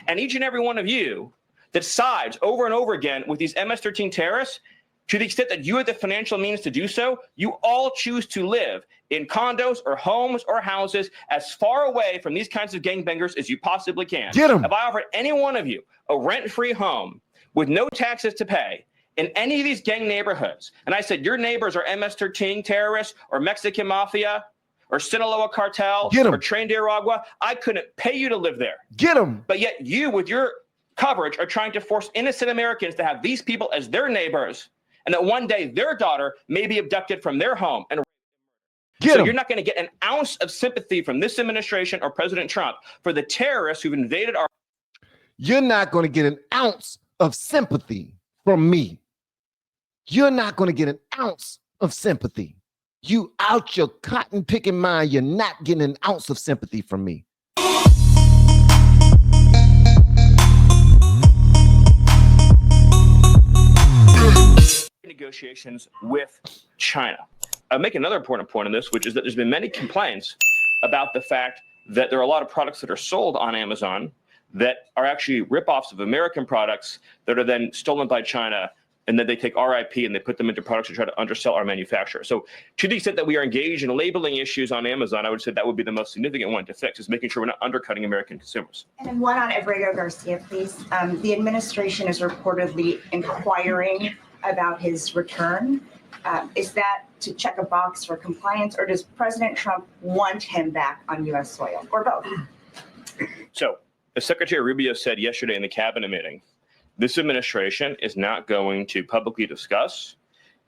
And each and every one of you that sides over and over again with these MS-13 terrorists, to the extent that you have the financial means to do so, you all choose to live in condos or homes or houses as far away from these kinds of gangbangers as you possibly can. Get 'em. If I offered any one of you a rent-free home with no taxes to pay in any of these gang neighborhoods, and I said your neighbors are MS-13 terrorists or Mexican mafia or Sinaloa cartel or Tren de Aragua, I couldn't pay you to live there. Get them. But yet you, with your coverage, are trying to force innocent Americans to have these people as their neighbors, and that one day their daughter may be abducted from their home. And so you're not going to get an ounce of sympathy from this administration or President Trump for the terrorists who've invaded our. You're not going to get an ounce of sympathy from me. You're not going to get an ounce of sympathy. You out your cotton picking mind, you're not getting an ounce of sympathy from me. Negotiations with China. I'll make another important point on this, which is that there's been many complaints about the fact that there are a lot of products that are sold on Amazon that are actually ripoffs of American products that are then stolen by China, and then they take our IP and they put them into products to try to undersell our manufacturer. So to the extent that we are engaged in labeling issues on Amazon, I would say that would be the most significant one to fix, is making sure we're not undercutting American consumers. And then one on Abrego Garcia, please. The administration is reportedly inquiring about his return. Is that to check a box for compliance, or does President Trump want him back on U.S. soil, or both? So, as Secretary Rubio said yesterday in the cabinet meeting, this administration is not going to publicly discuss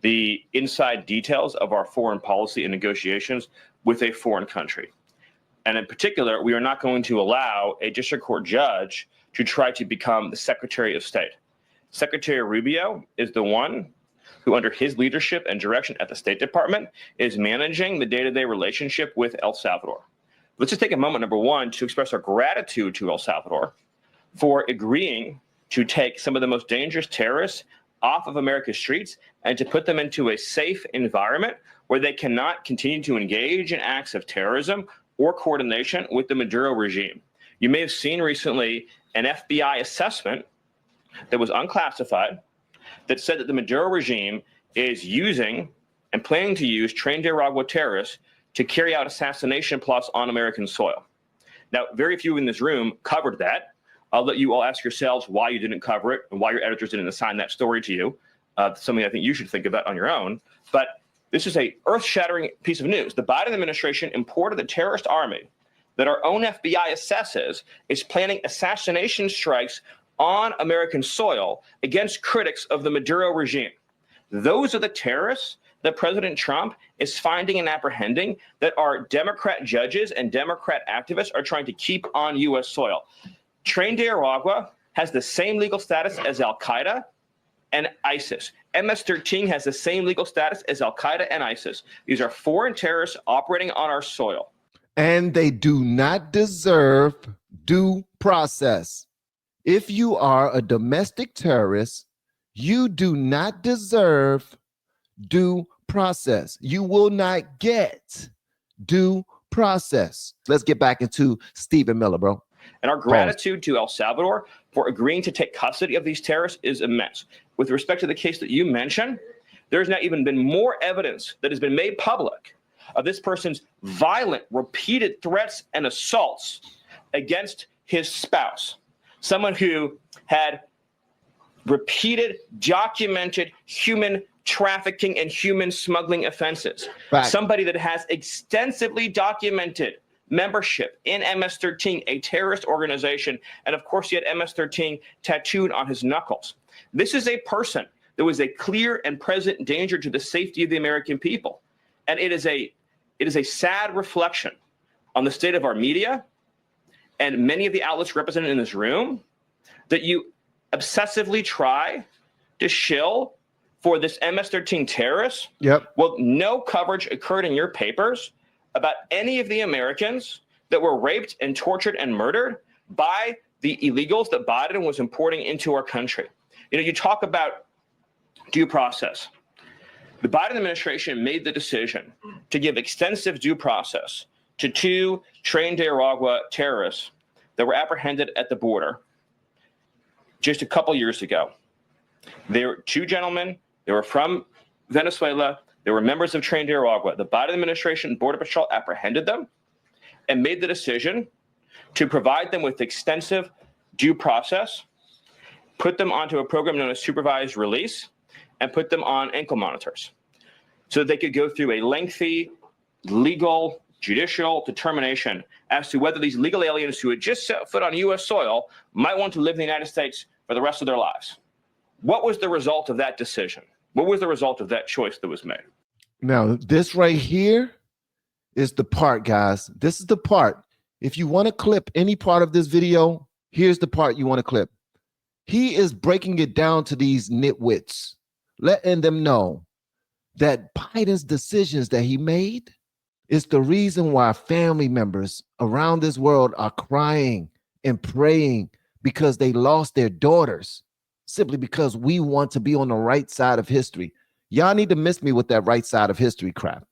the inside details of our foreign policy and negotiations with a foreign country. And in particular, we are not going to allow a district court judge to try to become the Secretary of State. Secretary Rubio is the one who, under his leadership and direction at the State Department, is managing the day-to-day relationship with El Salvador. Let's just take a moment, number one, to express our gratitude to El Salvador for agreeing to take some of the most dangerous terrorists off of America's streets and to put them into a safe environment where they cannot continue to engage in acts of terrorism or coordination with the Maduro regime. You may have seen recently an FBI assessment that was unclassified that said that the Maduro regime is using and planning to use Tren de Aragua terrorists to carry out assassination plots on American soil. Now, very few in this room covered that. I'll let you all ask yourselves why you didn't cover it and why your editors didn't assign that story to you. Something I think you should think about on your own. But this is a earth-shattering piece of news. The Biden administration imported the terrorist army that our own FBI assesses is planning assassination strikes on American soil against critics of the Maduro regime. Those are the terrorists that President Trump is finding and apprehending that our Democrat judges and Democrat activists are trying to keep on U.S. soil. Tren de Aragua has the same legal status as Al-Qaeda and ISIS. MS-13 has the same legal status as Al-Qaeda and ISIS. These are foreign terrorists operating on our soil. And they do not deserve due process. If you are a domestic terrorist, you do not deserve due process. You will not get due process. Let's get back into Stephen Miller, bro. And our gratitude to El Salvador for agreeing to take custody of these terrorists is immense. With respect to the case that you mentioned, there's now even been more evidence that has been made public of this person's violent, repeated threats and assaults against his spouse, someone who had repeated, documented human trafficking and human smuggling offenses. Right. Somebody that has extensively documented membership in MS-13, a terrorist organization, and of course he had MS-13 tattooed on his knuckles. This is a person that was a clear and present danger to the safety of the American people. And it is a sad reflection on the state of our media and many of the outlets represented in this room that you obsessively try to shill for this MS-13 terrorist. Yep. Well, no coverage occurred in your papers about any of the Americans that were raped and tortured and murdered by the illegals that Biden was importing into our country. You know, you talk about due process. The Biden administration made the decision to give extensive due process to two Tren de Aragua terrorists that were apprehended at the border just a couple years ago. They were two gentlemen. They were from Venezuela. They were members of Tren de Aragua. The Biden administration Border Patrol apprehended them and made the decision to provide them with extensive due process, put them onto a program known as supervised release, and put them on ankle monitors so that they could go through a lengthy legal judicial determination as to whether these legal aliens who had just set foot on U.S. soil might want to live in the United States for the rest of their lives. What was the result of that decision? What was the result of that choice that was made? Now, this right here is the part, guys. This is the part. If you want to clip any part of this video, here's the part you want to clip. He is breaking it down to these nitwits, letting them know that Biden's decisions that he made is the reason why family members around this world are crying and praying because they lost their daughters, simply because we want to be on the right side of history. Y'all need to miss me with that right side of history crap.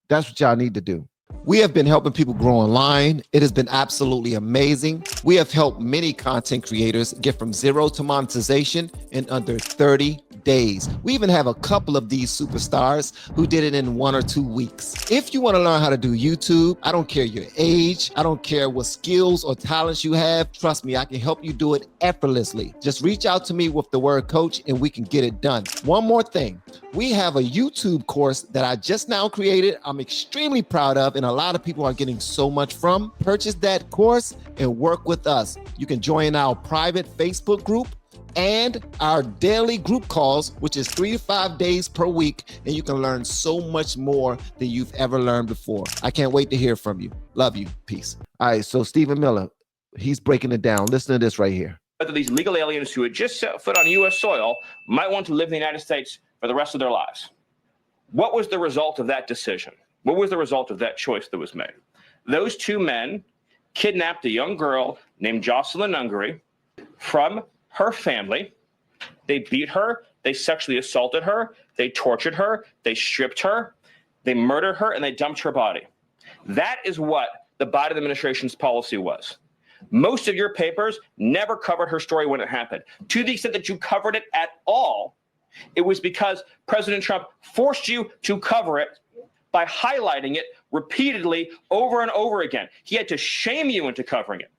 That's what y'all need to do. We have been helping people grow online. It has been absolutely amazing. We have helped many content creators get from zero to monetization in under 30 days. We even have a couple of these superstars who did it in 1 or 2 weeks. If you want to learn how to do YouTube, I don't care your age, I don't care what skills or talents you have. Trust me, I can help you do it effortlessly. Just reach out to me with the word coach and we can get it done. One more thing. We have a YouTube course that I just now created. I'm extremely proud of, and a lot of people are getting so much from. Purchase that course and work with us. You can join our private Facebook group and our daily group calls, which is 3 to 5 days per week, and you can learn so much more than you've ever learned before. I can't wait to hear from you. Love you. Peace. All right, so Stephen Miller, he's breaking it down. Listen to this right here. Whether these legal aliens who had just set foot on U.S. soil might want to live in the United States for the rest of their lives. What was the result of that decision? What was the result of that choice that was made? Those two men kidnapped a young girl named Jocelyn Ungary from her family. They beat her, they sexually assaulted her, they tortured her, they stripped her, they murdered her, and they dumped her body. That is what the Biden administration's policy was. Most of your papers never covered her story when it happened. To the extent that you covered it at all, it was because President Trump forced you to cover it by highlighting it repeatedly over and over again. He had to shame you into covering it.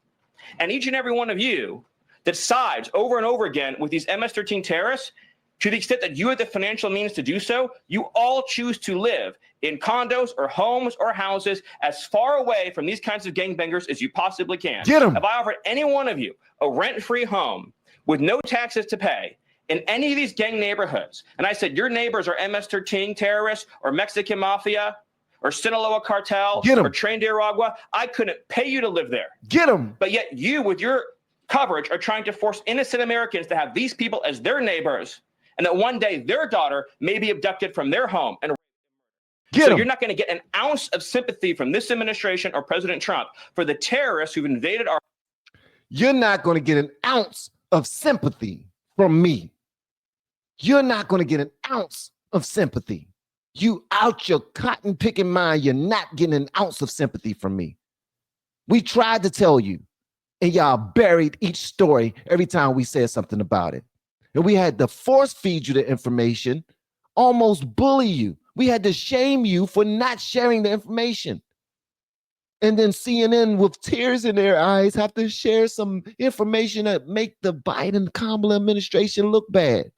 And each and every one of you that sides over and over again with these MS-13 terrorists, to the extent that you have the financial means to do so, you all choose to live in condos or homes or houses as far away from these kinds of gangbangers as you possibly can. Get 'em. If I offered any one of you a rent-free home with no taxes to pay in any of these gang neighborhoods, and I said your neighbors are MS-13 terrorists or Mexican mafia or Sinaloa cartel Get 'em. or Tren de Aragua, I couldn't pay you to live there. Get them. But yet you, with your coverage, are trying to force innocent Americans to have these people as their neighbors, and that one day their daughter may be abducted from their home. And Get so 'em. you're not going to get an ounce of sympathy from this administration or President Trump for the terrorists who've invaded our. You're not going to get an ounce of sympathy from me. You're not going to get an ounce of sympathy. You out your cotton picking mind, you're not getting an ounce of sympathy from me. We tried to tell you, and y'all buried each story every time we said something about it. And we had to force feed you the information, almost bully you. We had to shame you for not sharing the information. And then CNN, with tears in their eyes, have to share some information that make the Biden-Kamala administration look bad.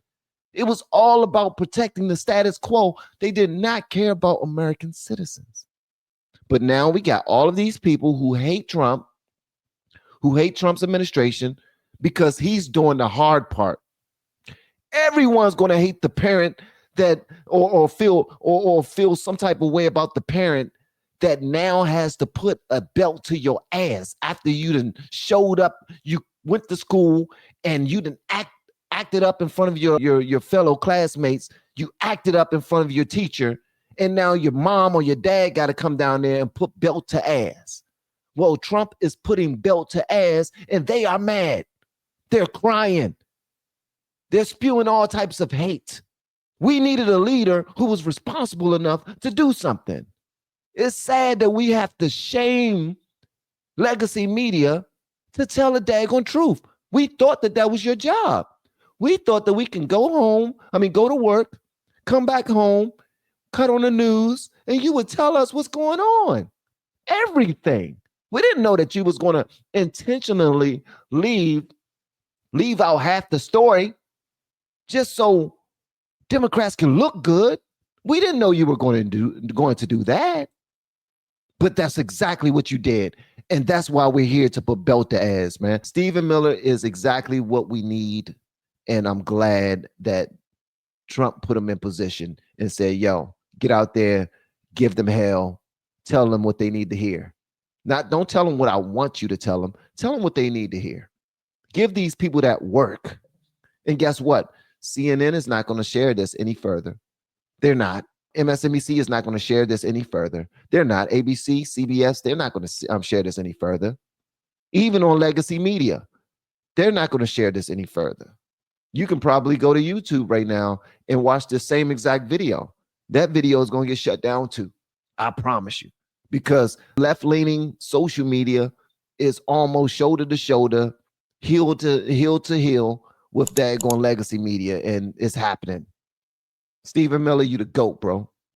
It was all about protecting the status quo. They did not care about American citizens. But now we got all of these people who hate Trump, who hate Trump's administration because he's doing the hard part. Everyone's going to hate the parent that or feel some type of way about the parent that now has to put a belt to your ass after you done showed up, you went to school and you done acted up in front of your fellow classmates, you acted up in front of your teacher, and now your mom or your dad got to come down there and put belt to ass. Well, Trump is putting belt to ass and they are mad. They're crying. They're spewing all types of hate. We needed a leader who was responsible enough to do something. It's sad that we have to shame legacy media to tell the daggone truth. We thought that was your job. We thought that we can go to work, come back home, cut on the news, and you would tell us what's going on. Everything. We didn't know that you was going to intentionally leave out half the story just so Democrats can look good. We didn't know you were going to do that. But that's exactly what you did. And that's why we're here to put belt to ass, man. Stephen Miller is exactly what we need. And I'm glad that Trump put him in position and said, yo, get out there, give them hell, tell them what they need to hear. Don't tell them what I want you to tell them. Tell them what they need to hear. Give these people that work. And guess what? CNN is not going to share this any further. They're not. MSNBC is not going to share this any further. They're not. ABC, CBS, they're not going to share this any further. Even on legacy media, they're not going to share this any further. You can probably go to YouTube right now and watch the same exact video. That video is going to get shut down too. I promise you. Because left-leaning social media is almost shoulder to shoulder, heel to heel with daggone legacy media, and it's happening. Stephen Miller, you the GOAT, bro.